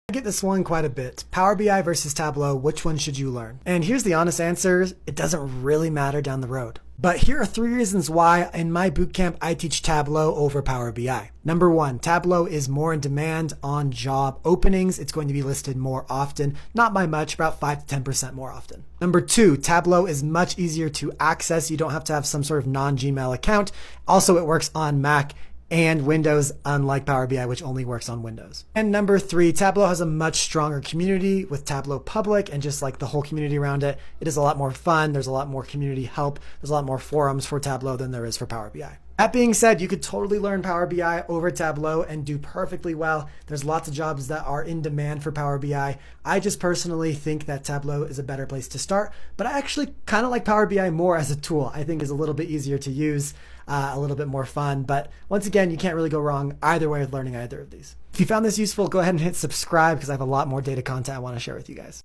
I get this one quite a bit. Power BI versus Tableau, which one should you learn? And here's the honest answer, it doesn't really matter down the road. But here are 3 reasons why in my bootcamp I teach Tableau over Power BI. Number 1, Tableau is more in demand on job openings. It's going to be listed more often, not by much, about 5 to 10% more often. Number 2, Tableau is much easier to access. You don't have to have some sort of non-Gmail account. Also, it works on Mac and Windows, unlike Power BI, which only works on Windows. And number 3, Tableau has a much stronger community with Tableau Public and just like the whole community around it. It is a lot more fun. There's a lot more community help. There's a lot more forums for Tableau than there is for Power BI. That being said, you could totally learn Power BI over Tableau and do perfectly well. There's lots of jobs that are in demand for Power BI. I just personally think that Tableau is a better place to start, but I actually kind of like Power BI more as a tool. I think is a little bit easier to use, a little bit more fun. But once again, you can't really go wrong either way with learning either of these. If you found this useful, go ahead and hit subscribe because I have a lot more data content I want to share with you guys.